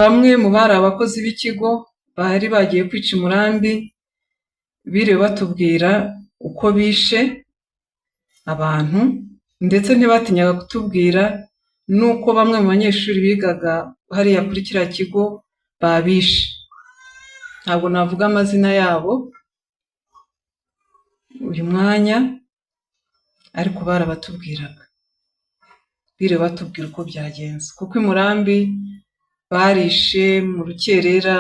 Bamwe mu bari abakozi b'ikigo bari bagiye kwica umurambi biriwe batubwira uko bishe abantu, ndetse ntibatinyaga kutubwira nuko bamwe mu banyeshuri bigaga hariya kuri kiriya kigo babishe. Ntabwo navuga amazina yabo uyu mwanya, ariko barabatubwiraga, biriwe batubwira uko byagenze, kuko i Murambi barishe mu rukerera,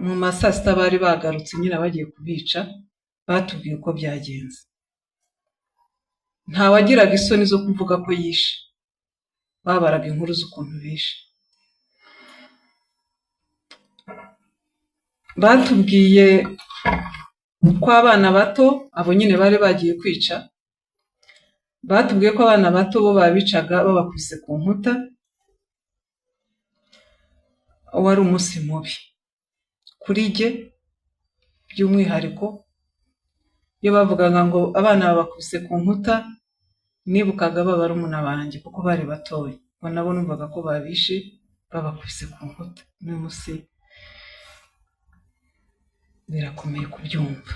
mu ma saa sita bari bagarutse nyine bagiye kubica, batubwiye uko byagenze. Ntawagiraga isoni zo kuvuga ko yishe, babaraga inkuru z'ukuntu bishe. Batubwiye ko abana bato, abo nyine bari bagiye kwica, batubwiye ko abana bato bo babicaga babakubise ku nkuta. Wari umunsi mubi kuri jye by'umwihariko. Iyo bavugaga ngo abana babakubise ku nkuta, nibukaga barumuna banjye kuko bari batoya, ngo nabo numvaga ko babishe babakubise ku nkuta. N'uyu munsi birakomeye kubyumva.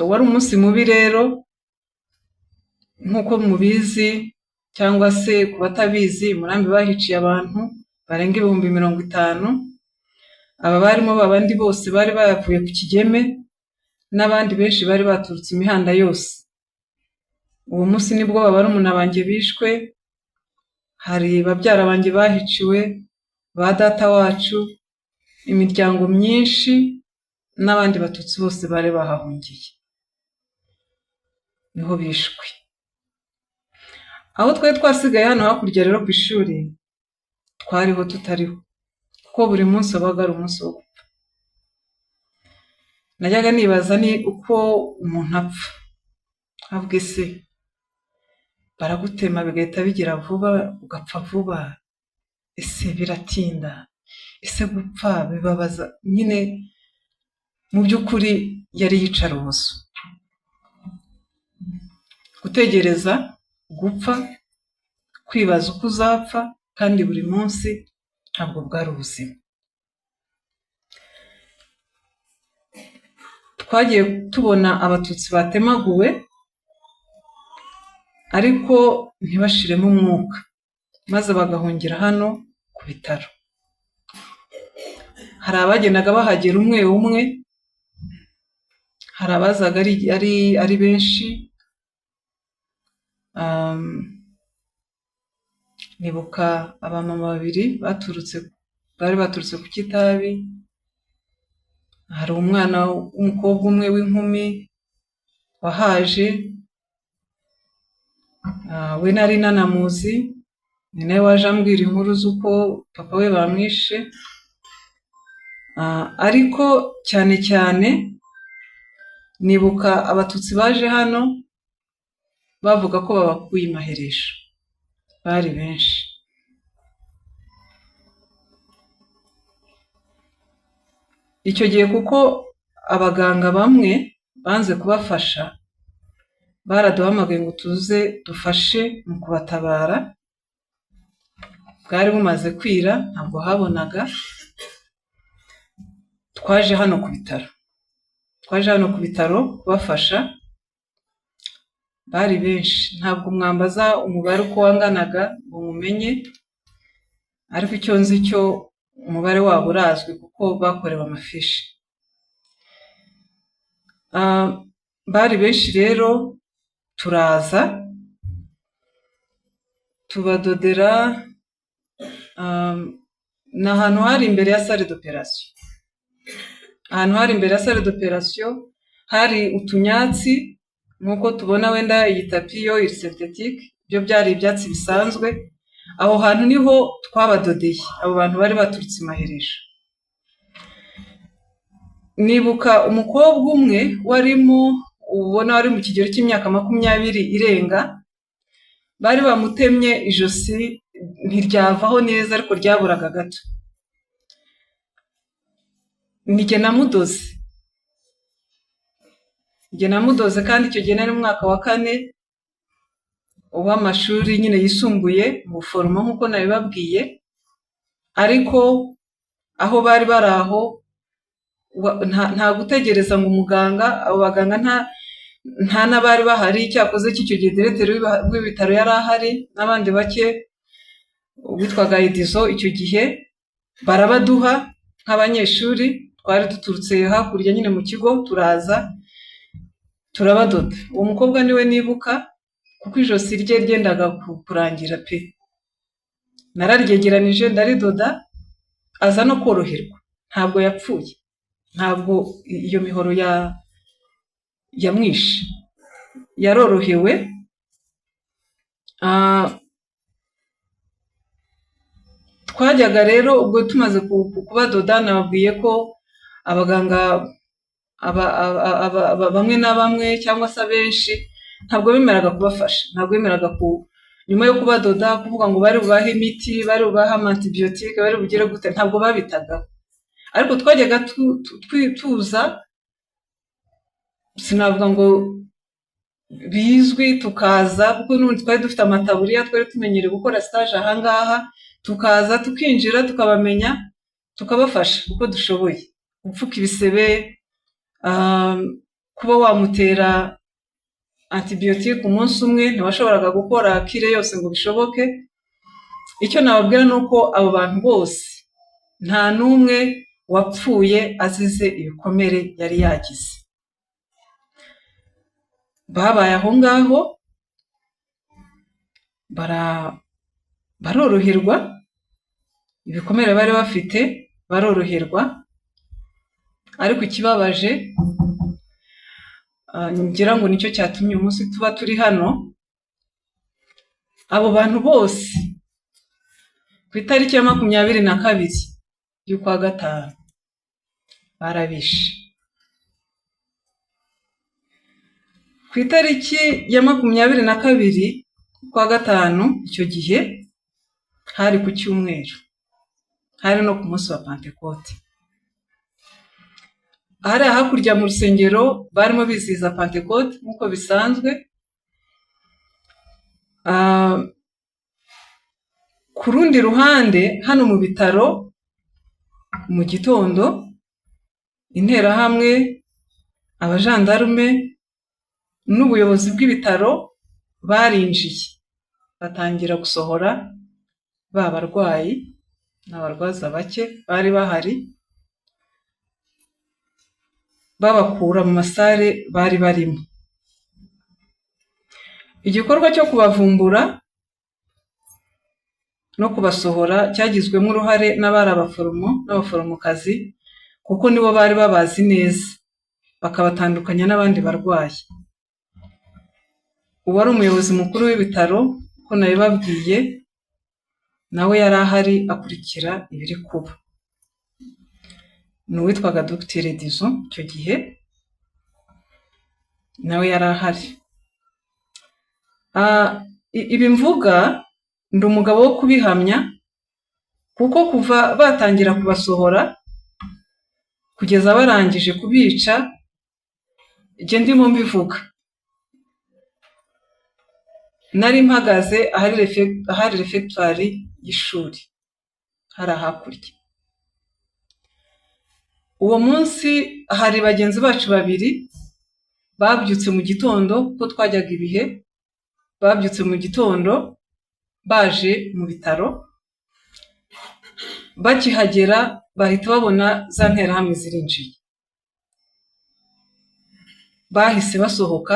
Wari umunsi mubi rero, nk'uko mubizi cyangwa se ku batabizi, Murambi bahiciye abantu barenga 50,000. Aba barimo babandi bose bari bavuye ku Kigeme, n'abandi benshi bari baturutse imihanda yose. Uwo munsi nibwo barumuna banjye bishwe, hari babyara banjye bahiciwe, ba data wacu, imiryango myinshi n'abandi batutsi bose bari bahahungiye niho bishwe. Aho twari twasigaye hano hakurya rero ku ishuri, twariho tutariho, kuko buri munsi wabaga ari umunsi wo gupfa. Najyaga nibaza ni uko umuntu apfa, avuga ese baragutema bigahita bigira vuba ugapfa vuba, ese biratinda, ese gupfa bibabaza? Nyine mu by'ukuri yari yicarubozo, gutegereza gupfa, kwibaza uko uzapfa, kandi buri munsi ntabwo bwari ubuzima. Twagiye tubona abatutsi batemaguwe, ariko ntibashiremo umwuka, maze bagahungira hano ku bitaro. Hari abagendaga bahagera umwe umwe, hari abazaga ari benshi. Nibuka abamama babiri bari baturutse ku Kitabi. Hari umwana w'umukobwa umwe w'inkumi wahaje, we nari nanamuzi, ni nawe waje ambwira inkuru z'uko papa we bamwishe. Ariko cyane cyane nibuka abatutsi baje hano bavuga ko babakuye i Maheresho, bari benshi. Icyo gihe kuko abaganga bamwe banze kubafasha, baraduhamagaye ngo tuze dufashe mu kubatabara. Bwari bumaze kwira, ntabwo habonaga. Twaje hano ku bitaro kubafasha. Bari benshi, ntabwo mwambaza umubare uko wanganaga ngo mumenye, ariko icyo nzi cyo umubare wabo urazwi kuko bakorewe amafishi. Bari benshi rero, turaza tubadodera. Ni ahantu hari imbere ya salle d'operation. Ahantu hari imbere ya salle d'operation hari utunyatsi, nk'uko tubona wenda iyi tapi yo iri synthetique, byo byari ibyatsi bisanzwe. Aho hantu niho twabadodeye abo bantu bari baturutse i Maheresho. Nibuka umukobwa umwe warimo, ubona wari mu kigero cy'imyaka 20 irenga, bari bamutemye ijosi, ntiryavaho neza ariko ryaburaga gato. Nijye namudoze, kandi icyo gihe nari mu mwaka wa 4 w'amashuri nyine yisumbuye mu foroma nk'uko nabibabwiye. ariko aho bari baraho nta gutegereza ngo umuganga, abo baganga nta n'abari bahari. Cyakoze cy'icyo gihe diregiteri w'ibitaro yari ahari n'abandi bake witwaga Edizo. Icyo gihe barabaduha nk'abanyeshuri, twari duturutse hakurya nyine mu kigo, turaza turabadoda. Uwo mukobwa niwe nibuka kuko ijosi rye ryendaga kurangira pe. Nararyegeranije ndaridoda, aza no koroherwa, ntabwo yapfuye, ntabwo iyo mihoro yamwishe, yarorohewe. Twajyaga rero ubwo tumaze kubadoda, nababwiye ko abaganga bamwe na bamwe cyangwa se abenshi ntabwo bemeraga kubafasha, ntabwo bemeraga nyuma yo kubadoda kuvuga ngo bari bubahe imiti, bari bubahe antibiyotike, bari bugire gute, ntabwo babitagaho. Ariko twajyaga tuza, sinavuga ngo bizwi, tukaza kuko n'ubundi twari dufite amataburiya, twari tumenyereye gukora stage ahangaha, tukaza tukinjira tukabamenya, tukabafasha uko dushoboye, gupfuka ibisebe, kuba wamutera antibiyotike umunsi umwe, ntibashoboraga gukora kire yose ngo bishoboke. Icyo nababwira ni uko abo bantu bose nta n'umwe wapfuye azize ibikomere yari yagize. Babaye aho ngaho baroroherwa, ibikomere bari bafite baroroherwa. Ariko ikibabaje, ngira ngo nicyo cyatumye umunsi tuba turi hano, abo bantu bose ku itariki ya 22 y'ukwa gatanu barabishe. Ku itariki ya 22 y'ukwa gatanu, icyo gihe hari ku cyumweru, hari no ku munsi wa Pentecote. Hari hakurya mu rusengero barimo bizihiza Pentecote nk'uko bisanzwe. Ku rundi ruhande hano mu bitaro, mu gitondo, interahamwe, abajandarume n'ubuyobozi bw'ibitaro barinjiye, batangira gusohora ba barwayi n'abarwaza bake bari bahari, babakura mu masare bari barimo. Igikorwa cyo kubavumbura no kubasohora cyagizwemo uruhare n'abari abaforomo n'abaforomokazi, kuko nibo bari babazi neza, bakabatandukanya n'abandi barwayi. Uwari umuyobozi mukuru w'ibitaro, ko nabibabwiye, nawe yari ahari akurikira ibiri kuba. Ni uwitwaga Dr. Edizo. Icyo gihe nawe yari ahari. Ibi mvuga ndi umugabo wo kubihamya, kuko kuva batangira kubasohora kugeza barangije kubica, njye ndimo mbivuga, nari mpagaze ahari refectoire y'ishuri, hari hakurya. Uwo munsi hari bagenzi bacu babiri babyutse mu gitondo, ko twajyaga ibihe, babyutse mu gitondo baje mu bitaro. Bakihagera bahita babona za nterahamwe zirinjiye, bahise basohoka.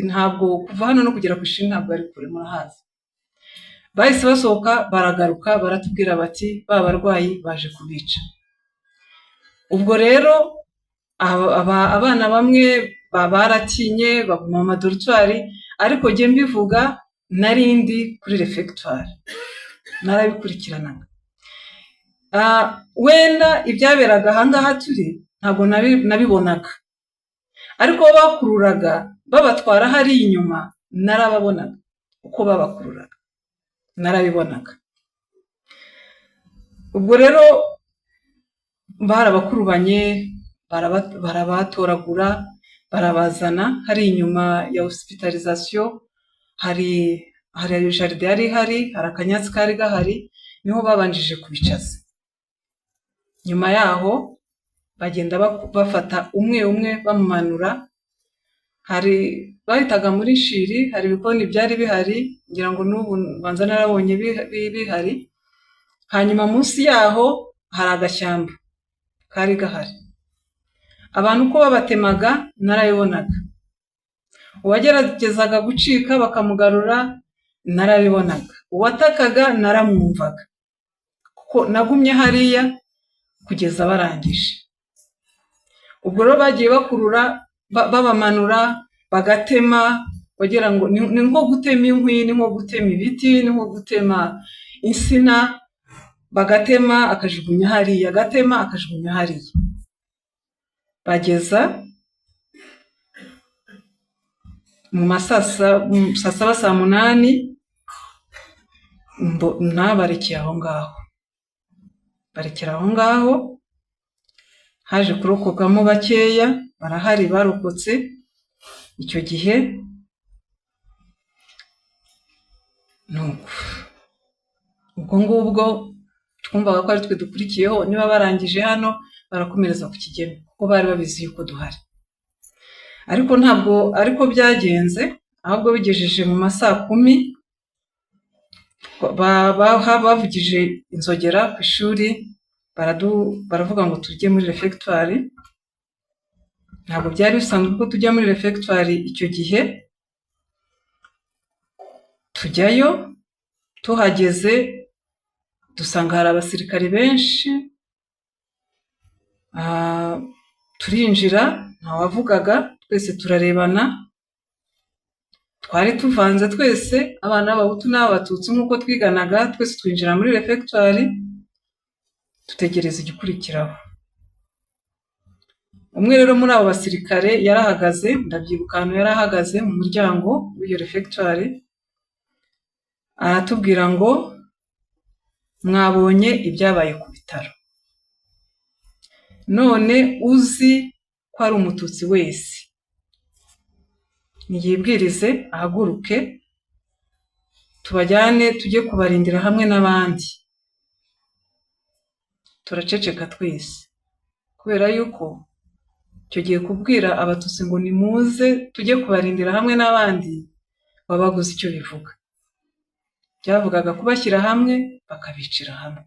Ntabwo kuva hano no kugera ku ishuri ntabwo ari kure, murahazi. Bahise basohoka, baragaruka baratubwira bati ba barwayi baje kubica. Ubwo rero abana bamwe baratinye baguma mu madorutwari, ariko jye mbivuga narindi kuri refectoire, narabikurikiranaga. Wenda ibyaberaga ahangaha turi ntabwo nabibonaga, ariko bakururaga babatwara hari inyuma narababonaga, uko babakururaga narabibonaga. Ubwo rero barabakurubanye, barabatoragura, barabazana hari inyuma ya hospitalisation, hari jaride yari ihari, hari akanyatsi kari gahari, niho babanjije kubicaza. nyuma yaho bagenda bafata umwe umwe bamumanura. Hari bahitaga muri shiri, hari ibikoni byari bihari, ngira ngo n'ubu banza narabonye bihari. Hanyuma munsi yaho hari agashyamba kari gahari. Abantu uko babatemaga narabibonaga, uwageragezaga gucika bakamugarura narabibonaga, uwatakaga naramwumvaga, kuko nagumye hariya kugeza barangije. Ubwo rero bagiye bakurura babamanura bagatema, bagira ngo ni nko gutema inkwi, ni nko gutema ibiti, ni nko gutema insina, bagatema akajugunya hariya, agatema akajugunya hariya. Bageza mu saa saba saa munani barekera aho ngaho. Barekera aho ngaho, haje kurokokamo bakeya, barahari barokotse icyo gihe. Nuko ubwo ngubwo twumvaga ko ari twe dukurikiyeho, niba barangije hano barakomereza ku Kigeme, kuko bari babizi yuko duhari. Ariko ntabwo ariko byagenze, ahubwo bigejeje mu saa 10 bavugije inzogera ku ishuri, baravuga ngo tujye muri refectoire. Ntabwo byari bisanzwe ko tujya muri refectoire icyo gihe. Tujyayo, tuhageze dusanga hari abasirikari benshi, turinjira, ntawavugaga, twese turarebana. Twari tuvanze twese, abana b'Abahutu n'Abatutsi nk'uko twiganaga, twese twinjira muri refectoire, tutegereza igikurikiraho. Umwe rero muri abo basirikare yarahagaze, ndabyibuka ahantu yarahagaze mu muryango w'iyo refectoire, aratubwira ngo mwabonye ibyabaye ku bitaro, none uzi ko ari Umututsi wese niyibwirize ahaguruke, tubajyane tujye kubarindira hamwe n'abandi. Turaceceka twese, kubera yuko icyo gihe kubwira Abatutsi ngo nimuze tujye kubarindira hamwe n'abandi babaguze icyo bivuga. Byavugaga kubashyira hamwe bakabicira hamwe.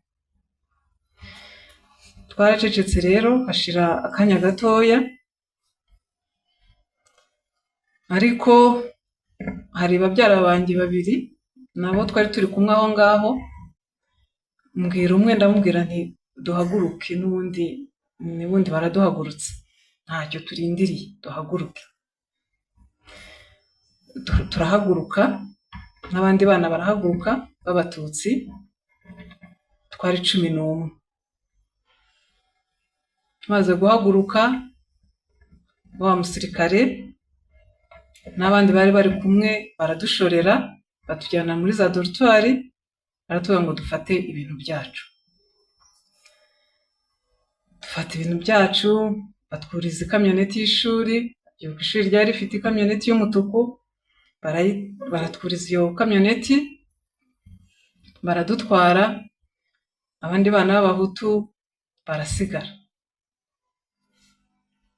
Twaracecetse rero, hashira akanya gatoya, ariko hari babyara banjye babiri nabo twari turi kumwe aho ngaho. Mbwira umwe, ndamubwira nti duhaguruke, n'ubundi baraduhagurutse, ntacyo turindiriye, duhaguruke. Turahaguruka, n'abandi bana barahaguruka b'Abatutsi, twari 11. Tumaze guhaguruka, wa musirikare n'abandi bari bari kumwe baradushorera, batujyana muri za dortoir, baratubwira ngo dufate ibintu byacu. Dufata ibintu byacu, batwuriza ikamyoneti y'ishuri, ishuri ryari rifite ikamyoneti y'umutuku, baratwuriza iyo kamyoneti, baradutwara, abandi bana b'Abahutu barasigara.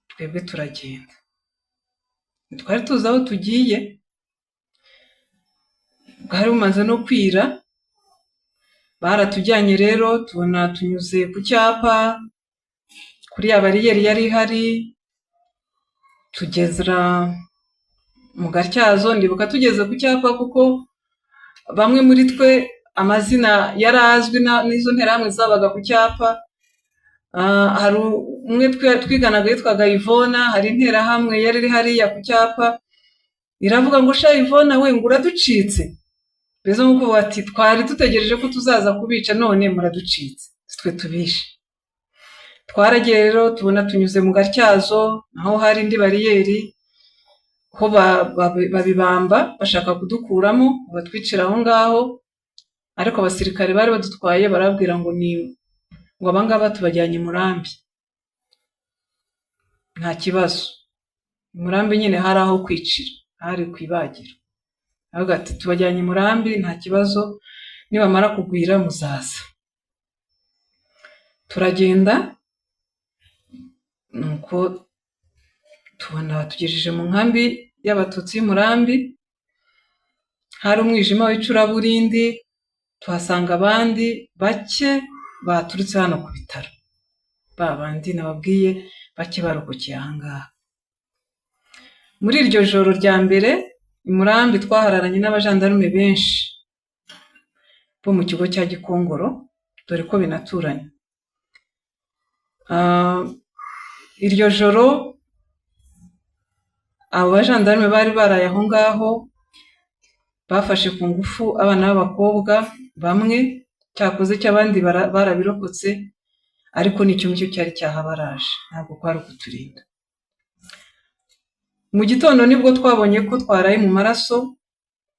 Twebwe turagenda. Twari tuzi aho tugiye, bwari bumaze no kwira. Baratujyanye rero, tubona tunyuze ku cyapa, kuri ya bariyeri yari ihari, tugezera mu Gatyazo. Ndibuka tugeze ku cyapa kuko bamwe muri twe amazina yarazwi n'izo nterahamwe zabaga ku cyapa. Hari umwe twiganaga yitwaga Ivona, hari interahamwe yari iri hariya ku cyapa, iravuga ngo sha Ivona we ngo uraducitse. Bezo nkuko bati twari dutegereje ko tuzaza kubica, none muraducitse, twe tubishe. Twaragiye rero, tubona tunyuze mu Gatyazo, naho hari indi bariyeri, ko babibamba bashaka kudukuramo batwicira aho ngaho. Ariko abasirikare bari badutwaye barabwira ngo ngo abangaba tubajyanye Murambi, nta kibazo. Murambi nyine hari aho kwicira, hari kwibagiro. Avuga ati tubajyanye Murambi, nta kibazo, nibamara kugwira muzaza. turagenda nuko tubona batugejeje mu nkambi y'abatutsi y'Umurambi. Hari umwijima w'icuraburindi, tuhasanga abandi bake baturutse hano ku bitaro, babandi nababwiye bake barokokiye ahangaha. Muri iryo joro rya mbere i Murambi twahararanye n'abajandarume benshi bo mu kigo cya Gikongoro, dore ko binaturanye. Iryo joro abo bajandarume bari baraye aho ngaho bafashe ku ngufu abana b'abakobwa bamwe, cyakoze cy'abandi barabirokotse, ariko nicyo ngicyo cyari cyahabaraje, ntabwo kwari ukuturinda. Mu gitondo nibwo twabonye ko twaraye mu maraso,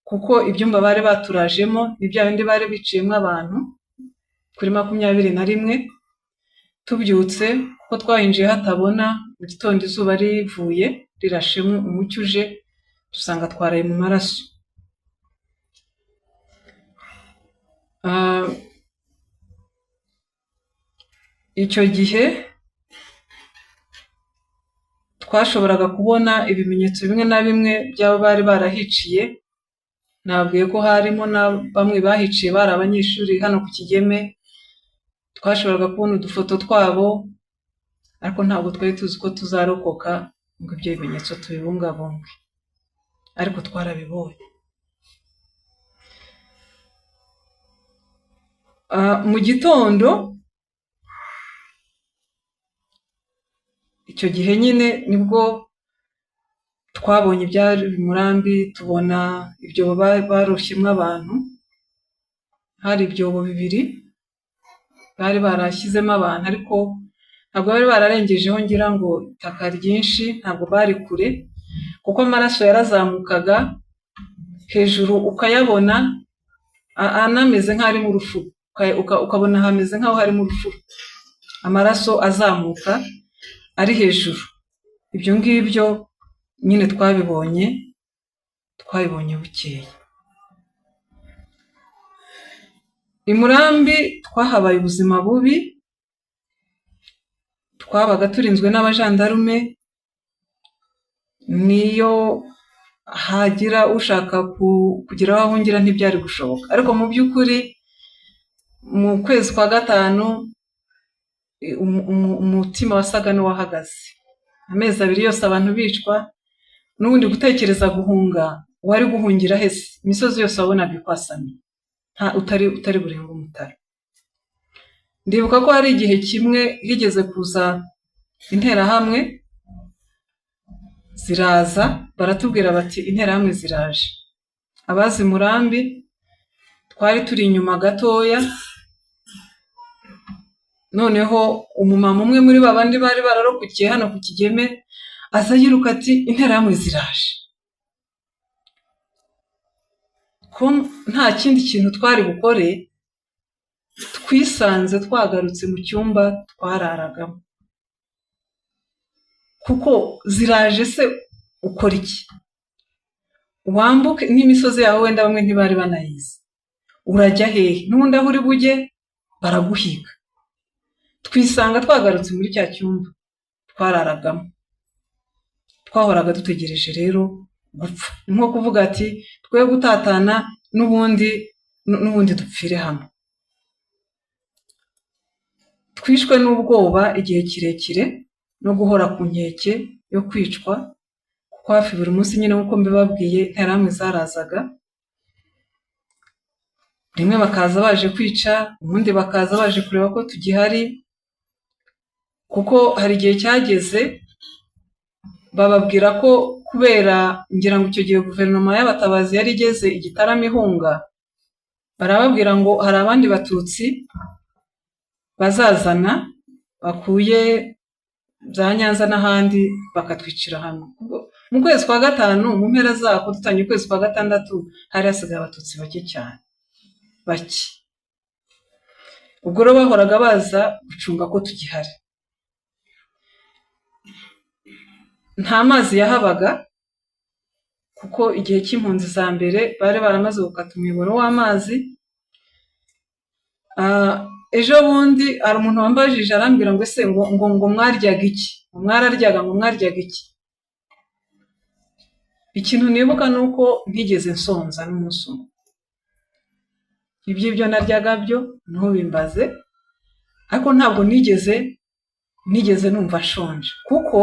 kuko ibyumba bari baturajemo ni bya bindi bari biciyemo abantu kuri 21. Tubyutse kuko twahinjiye hatabona, mu gitondo izuba rivuye rirashemo umucyo uje, dusanga twaraye mu maraso. Icyo gihe twashoboraga kubona ibimenyetso bimwe na bimwe by'abo bari barahiciye. Nabwiye ko harimo na bamwe bahiciye bari abanyeshuri hano ku Kigeme. Twashoboraga kubona udufoto twabo, ariko ntabwo twari tuzi ko tuzarokoka ngo ibyo bimenyetso tubibungabunge, ariko twarabibonye. Mu gitondo icyo gihe nyine nibwo twabonye ibyari i Murambi, tubona ibyobo baroshyemo abantu. Hari ibyobo 2 bari barashyizemo abantu, ariko ntabwo bari bararengejeho, ngira ngo itaka ryinshi, ntabwo bari kure, kuko amaraso yarazamukaga hejuru ukayabona anameze nk'ari mu rufu, ukabona hameze nk'aho hari mu rufu, amaraso azamuka ari hejuru. Ibyo ngibyo nyine twabibonye bukeye. I Murambi twahabaye ubuzima bubi, twabaga turinzwe n'abajandarume. Niyo hagira ushaka kugira aho ahungira ntibyari gushoboka, ariko mu by'ukuri mu kwezi kwa 5 umutima wasaga n'uwahagaze. Amezi 2 yose abantu bicwa, n'ubundi gutekereza guhunga, wari guhungira hese? Imisozi yose wabonaga ikwasamiye, nta utari burenga umutara. Ndibuka ko hari igihe kimwe higeze kuza interahamwe ziraza, baratubwira bati interahamwe ziraje. Abazi Murambi twari turi inyuma gatoya, noneho umumama umwe muri babandi bari bararokokiye hano ku Kigeme aza yiruka ati interahamwe ziraje. Ko nta kindi kintu twari bukore, twisanze twagarutse mu cyumba twararagamo, kuko ziraje se ukora iki? Wambuke n'imisozi yawe, wenda bamwe ntibari banayizi, urajya hehe? N'ubundi aho uri bujye baraguhiga. Twisanga twagarutse muri cya cyumba twararagamo. Twahoraga dutegereje rero gupfa, nko kuvuga ati twe gutatana n'ubundi dupfire hano. Twishwe n'ubwoba igihe kirekire no guhora ku nkeke yo kwicwa, kuko hafi buri munsi nyine nk'uko mbibabwiye interahamwe zarazaga. Rimwe bakaza baje kwica, ubundi bakaza baje kureba ko tugihari, kuko hari igihe cyageze bababwira ko kubera, ngira ngo icyo gihe guverinoma y'abatabazi yari igeze Igitarama ihunga, barababwira ngo hari abandi batutsi bazazana bakuye za Nyanza n'ahandi bakatwicira hano. Mu kwezi kwa 5, mu mpera zako dutangiye ukwezi kwa 6, hari hasigaye abatutsi bake cyane, bake. Ubwo rero bahoraga baza gucunga ko tugihari. Nta mazi yahabaga, kuko igihe cy'impunzi za mbere bari baramaze gukata umuyoboro w'amazi. ejo bundi hari umuntu wambajije arambwira ngo ese ngo mwaryaga iki, ngo mwaryaga iki. Ikintu nibuka nuko ntigeze nsonza n'umunsi umwe. Ibyo naryaga byo ntubimbaze, ariko ntabwo nigeze numva nshonje, kuko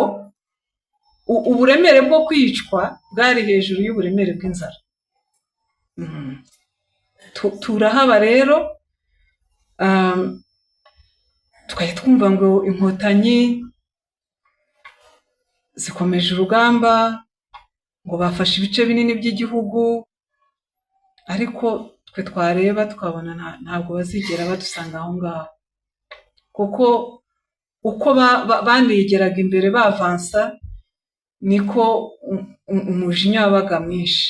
uburemere bwo kwicwa bwari hejuru y'uburemere bw'inzara. Turahaba rero, tukajya twumva ngo inkotanyi zikomeje urugamba, ngo bafashe ibice binini by'igihugu, ariko twe twareba tukabona ntabwo bazigera badusanga aho ngaho, kuko uko banegeraga imbere bavansa niko umujinya wabaga mwinshi.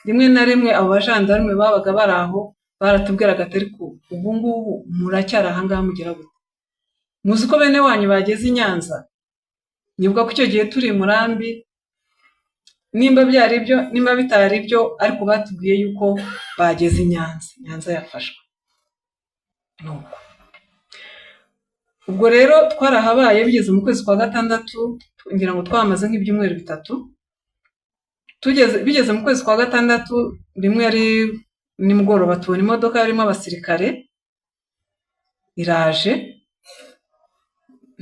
Rimwe na rimwe abo bajandarume babaga bari aho baratubwiraga ati ariko ubu ngubu muracyari aha ngaha mugera gute, muzi ko bene wanyu bageze i Nyanza? Nibuka ko icyo gihe turi i Murambi, nimba byari byo nimba bitari byo, ariko batubwiye yuko bageze i Nyanza yafashwe. Nuko ubwo rero twarahabaye bigeze mu kwezi kwa gatandatu, ngira ngo twamaze nk'ibyumweru 3. Bigeze mu kwezi kwa gatandatu, rimwe ari nimugoroba tubona imodoka yarimo abasirikare iraje.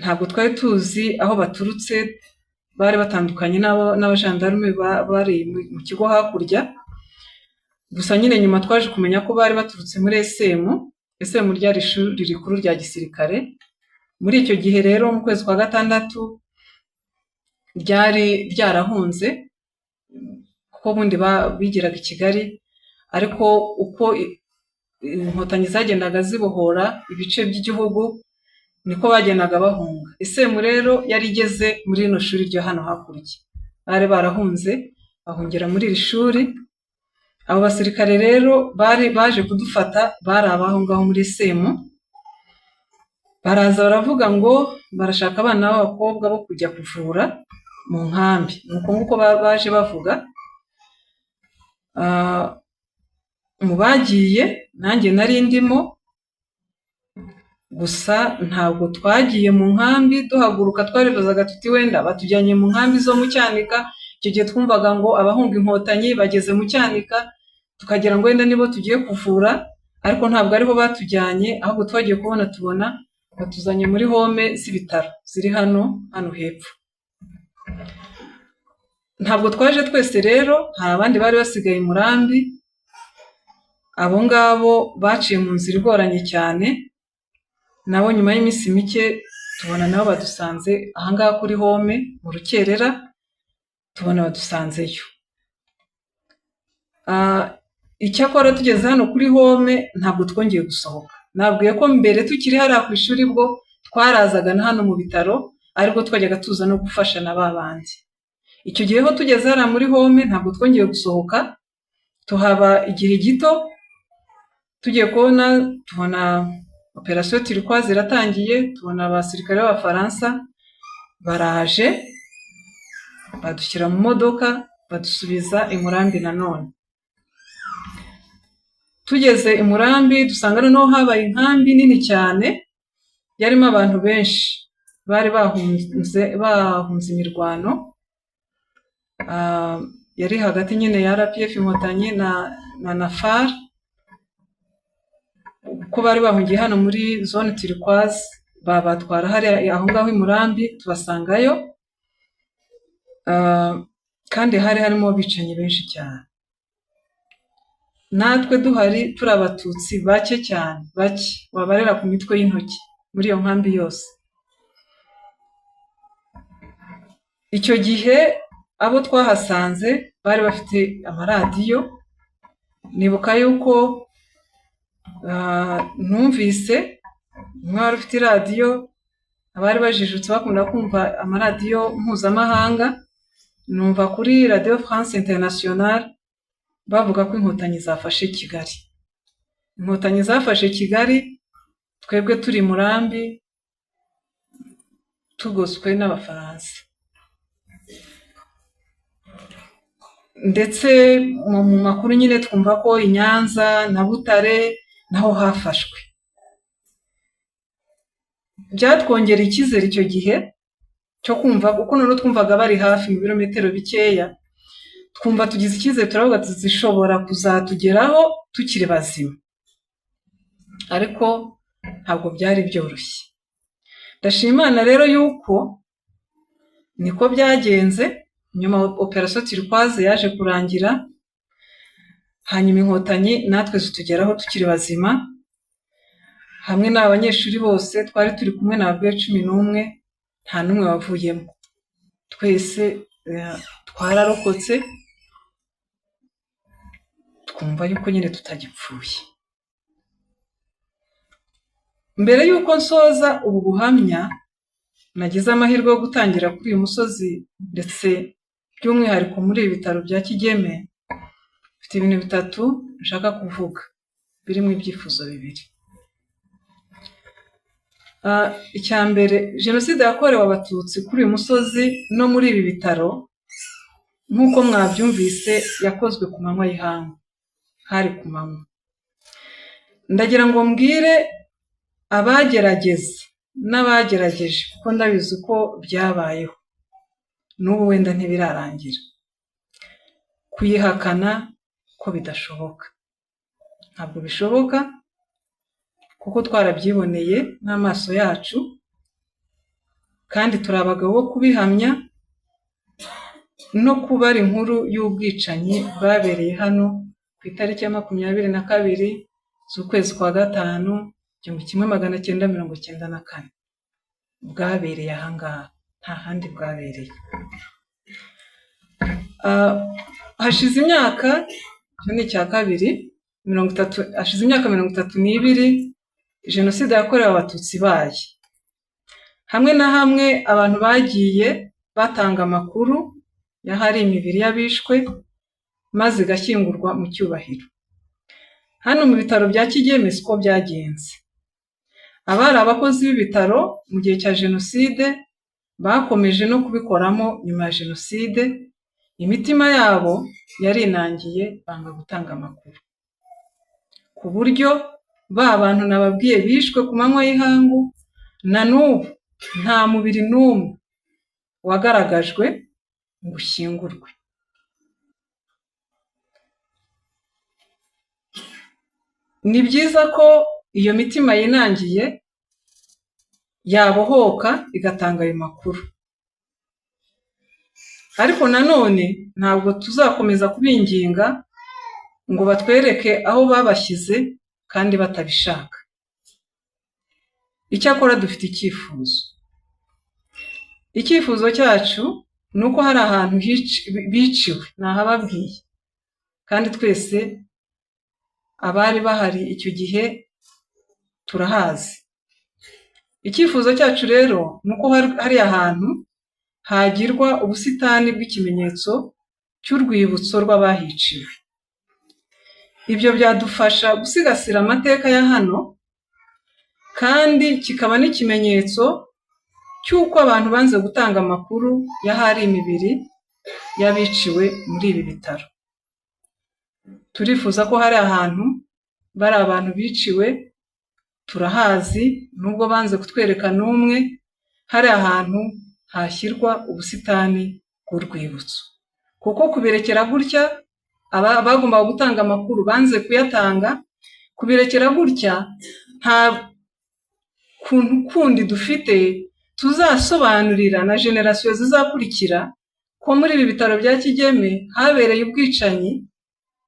Ntabwo twari tuzi aho baturutse, bari batandukanye n'abajandarume bari mu kigo hakurya. Gusa nyine nyuma twaje kumenya ko bari baturutse muri SM ryari ishuri rikuru rya gisirikare. Muri icyo gihe rero mu kwezi kwa gatandatu ryari ryarahunze, kuko bundi bigiraga i Kigali, ariko uko inkotanyi zagendaga zibohora ibice by'igihugu niko bagendaga bahunga. SM rero yari igeze muri rino shuri ryo hano hakurya, bari barahunze bahungira muri iri shuri. Abo basirikare rero baje kudufata, bari abaho ngaho muri SM, baraza baravuga ngo barashaka abana b'abakobwa bo kujya kuvura mu nkambi. Nuko nguko baje bavuga. Mu bagiye nanjye nari ndimo, gusa ntabwo twagiye mu nkambi duhaguruka. Twaribazaga tuti wenda batujyanye mu nkambi zo mu Cyanika. Icyo gihe twumvaga ngo abahunga inkotanyi bageze mu Cyanika, tukagira ngo wenda nibo tugiye kuvura, ariko ntabwo ariho batujyanye. Ahubwo twagiye tubona batuzanye muri home z'ibitaro ziri hano hepfo. Ntabwo twaje twese rero, hari abandi bari basigaye i Murambi. Abo ngabo baciye mu nzira igoranye cyane, nabo nyuma y'iminsi mike tubona nabo badusanze aha ngaha kuri home mu rukerera, tubona badusanzeyo. Icyakora tugeze hano kuri home ntabwo twongeye gusohoka. Nabwiye ko mbere tukiri hariya ku ishuri bwo twarazaga na hano mu bitaro, ariko twajyaga tuza no gufasha na babandi. Icyo gihe ho tugeze hariya muri home ntabwo twongeye gusohoka, tuhaba igihe gito. Tugiye tubona operasiyo Turquoise iratangiye, tubona abasirikare b'Abafaransa baraje badushyira mu modoka badusubiza i Murambi nanone. Tugeze i Murambi dusanga noneho habaye inkambi nini cyane, yarimo abantu benshi bari bahunze imirwano. Yari hagati nyine ya RPF inkotanyi na FAR, uko bari bahungiye hano muri zone Turquoise. Babatwara hariya aho ngaho i Murambi tubasangayo, kandi hari harimo abicanyi benshi cyane. Natwe duhari turi Abatutsi bake cyane, bake wabarera ku mitwe y'intoki muri iyo nkambi yose. Icyo gihe abo twahasanze bari bafite amaradiyo. Nibuka yuko numvise umwe wari ufite iradiyo, abari bajijutse bakunda kumva amaradiyo mpuzamahanga. Numva kuri Radio France Internationale bavuga ko inkotanyi zafashe Kigali. Inkotanyi zafashe Kigali, twebwe turi Murambi tugoswe n'Abafaransa. Ndetse mu makuru nyine twumva ko i Nyanza na Butare naho hafashwe. byatwongera icyizere icyo gihe cyo kumva, kuko noneho twumvaga bari hafi mu birometero bikeya, twumva tugize icyizere, turavuga tuzishobora kuzatugeraho tukiri bazima. Ariko ntabwo byari byoroshye. Ndashima Imana rero yuko niko byagenze. Nyuma operation Turquoise yaje kurangira, hanyuma inkotanyi natwe zitugeraho tukiri bazima, hamwe n'abanyeshuri bose twari turi kumwe n'ababyeyi 11, nta n'umwe wavuyemo. Twese twararokotse, twumva yuko nyine tutagipfuye. Mbere yuko nsoza ubu buhamya, nagize amahirwe yo gutangira kuri uyu musozi, ndetse by'umwihariko muri ibi bitaro bya Kigeme. Mfite ibintu bitatu nshaka kuvuga, birimo ibyifuzo bibiri. Icya mbere, jenoside yakorewe abatutsi kuri uyu musozi no muri ibi bitaro, nk'uko mwabyumvise, yakozwe ku manywa y'ihangu, hari ku manywa. Ndagira ngo mbwire abagerageza n'abagerageje, kuko ndabizi ko byabayeho, n'ubu wenda ntibirarangira, kuyihakana ko bidashoboka. Ntabwo bishoboka, kuko twarabyiboneye n'amaso yacu, kandi turi abagabo bo kubihamya, no kubara inkuru y'ubwicanyi bwabereye hano ku itariki ya 22 z'ukwezi kwa gatanu 1994. Bwabereye ahangaha, nta handi bwabereye. Hashize imyaka, cyo ni icya kabiri, 30, hashize imyaka 32 jenoside yakorewe abatutsi baye. Hamwe na hamwe abantu bagiye batanga amakuru y'ahari imibiri y'abishwe, maze igashyingurwa mu cyubahiro. Hano mu bitaro bya Kigeme siko byagenze. Abari abakozi b'ibitaro mu gihe cya jenoside bakomeje no kubikoramo nyuma ya jenoside, imitima yabo yarinangiye, banga gutanga amakuru, ku buryo ba bantu nababwiye bishwe ku manywa y'ihangu, na n'ubu nta mubiri n'umwe wagaragajwe ngo ushyingurwe. Ni byiza ko iyo mitima yinangiye yabohoka igatanga ayo makuru, ariko nanone ntabwo tuzakomeza kubinginga ngo batwereke aho babashyize kandi batabishaka. Icyakora dufite icyifuzo. Icyifuzo cyacu ni uko hari ahantu biciwe, nahababwiye, kandi twese abari bahari icyo gihe turahazi. Icyifuzo cyacu rero ni uko hari ahantu hagirwa ubusitani bw'ikimenyetso cy'urwibutso rw'abahiciwe. Ibyo byadufasha gusigasira amateka ya hano, kandi kikaba n'ikimenyetso cy'uko abantu banze gutanga amakuru y'ahari imibiri y'abiciwe muri ibi bitaro. Turifuza ko hari ahantu bari abantu biciwe, turahazi, nubwo banze kutwereka n'umwe, hari ahantu hashyirwa ubusitani bw'urwibutso, kuko kubirekera gutya, bagomba gutanga amakuru banze kuyatanga, kubirekera gutya nta kuntu kundi dufite tuzasobanurira na generasiyo zizakurikira ko muri ibi bitaro bya Kigeme habereye ubwicanyi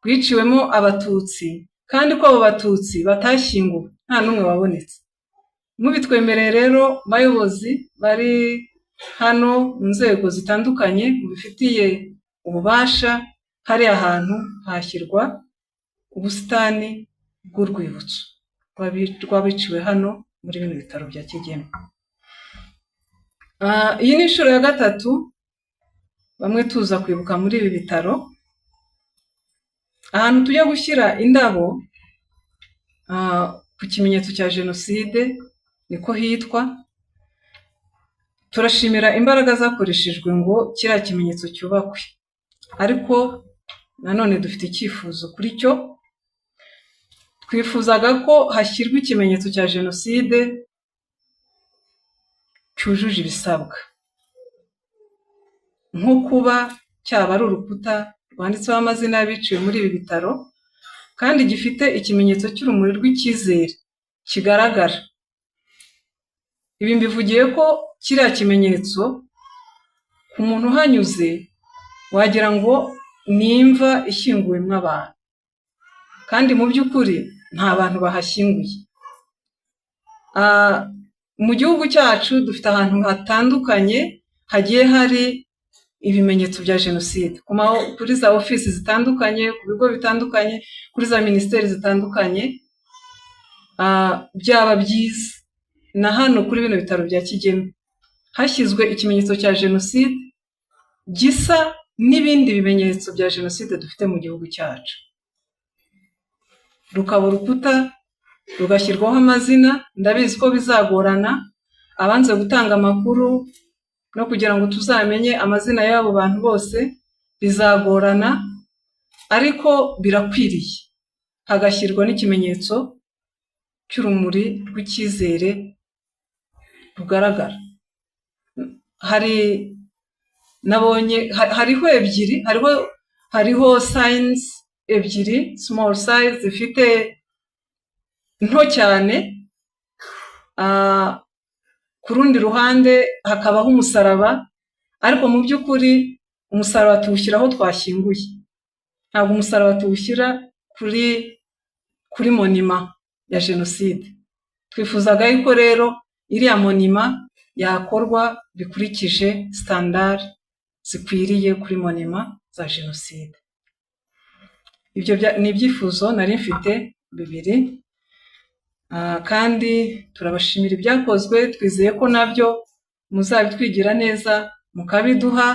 bwiciwemo abatutsi, kandi ko abo batutsi batashyinguwe, nta n'umwe wabonetse. Mubitwemereye rero bayobozi bari hano mu nzego zitandukanye mubifitiye ububasha, hari ahantu hashyirwa ubusitani bw'urwibutso rw'abiciwe hano muri bino bitaro bya Kigeme. Iyi ni inshuro ya gatatu bamwe tuza kwibuka muri ibi bitaro. Ahantu tujya gushyira indabo ku kimenyetso cya jenoside niko hitwa. Turashimira imbaraga zakoreshejwe ngo kiriya kimenyetso cyubakwe, ariko nanone dufite icyifuzo kuri cyo. Twifuzaga ko hashyirwa ikimenyetso cya jenoside cyujuje ibisabwa, nko kuba cyaba ari urukuta rwanditseho amazina y'abiciwe muri ibi bitaro kandi gifite ikimenyetso cy'urumuri rw'icyizere kigaragara. Ibi mbivugiye ko kiriya kimenyetso ku muntu uhanyuze wagira ngo ni imva ishyinguwemo abantu, kandi mu by'ukuri nta bantu bahashyinguye. Mu gihugu cyacu dufite ahantu hatandukanye hagiye hari ibimenyetso bya jenoside, kuri za ofisi zitandukanye, ku bigo bitandukanye, kuri za minisiteri zitandukanye. Byaba byiza na hano kuri bino bitaro bya Kigeme hashyizwe ikimenyetso cya jenoside gisa n'ibindi bimenyetso bya jenoside dufite mu gihugu cyacu, rukaba urukuta rugashyirwaho amazina. Ndabizi ko bizagorana, abanze gutanga amakuru no kugira ngo tuzamenye amazina y'abo bantu bose bizagorana, ariko birakwiriye hagashyirwa n'ikimenyetso cy'urumuri rw'icyizere rugaragara. Hariho ebyiri, hariho signs ebyiri small size zifite nto cyane, ku rundi ruhande hakabaho umusaraba, ariko mu by'ukuri umusaraba tuwushyira aho twashyinguye, ntabwo umusaraba tuwushyira kuri monima ya jenoside. Twifuzaga yuko rero iriya monima yakorwa bikurikije standard zikwiriye kuri monima za jenoside. Ibyo ni ibyifuzo nari mfite bibiri, kandi turabashimira ibyakozwe. Twizeye ko nabyo muzabitwigira neza mukabiduha,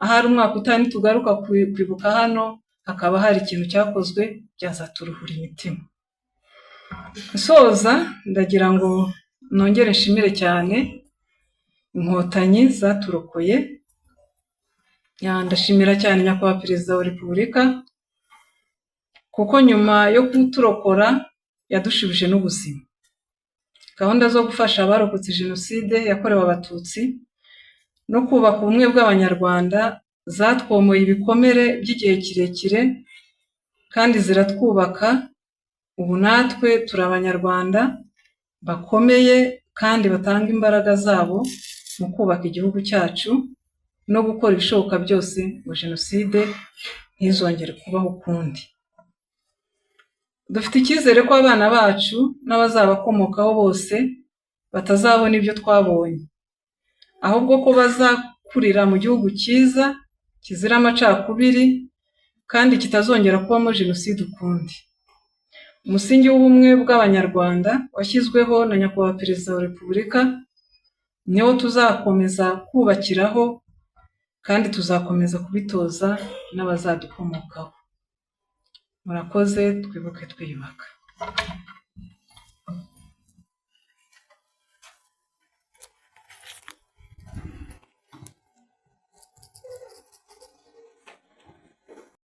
ahari umwaka utaha nitugaruka kwibuka hano hakaba hari ikintu cyakozwe byazaturuhura imitima. Nsoza ndagira ngo nongere nshimire cyane inkotanyi zaturokoye. Ndashimira cyane nyakubahwa Perezida wa Repubulika, kuko nyuma yo kuturokora yadushubije n'ubuzima. Gahunda zo gufasha abarokotse jenoside yakorewe abatutsi no kubaka ubumwe bw'abanyarwanda zatwomoye ibikomere by'igihe kirekire kandi ziratwubaka. Ubu natwe turi abanyarwanda bakomeye kandi batanga imbaraga zabo mu kubaka igihugu cyacu no gukora ibishoboka byose ngo jenoside ntizongere kubaho ukundi. Dufite icyizere ko abana bacu n'abazabakomokaho bose batazabona ibyo twabonye, ahubwo ko bazakurira mu gihugu cyiza kizira amacakubiri kandi kitazongera kubamo jenoside ukundi. Umusingi w'ubumwe bw'abanyarwanda washyizweho na nyakubahwa Perezida wa Repubulika niwo tuzakomeza kubakiraho, kandi tuzakomeza kubitoza n'abazadukomokaho. Murakoze, twibuke twiyubaka.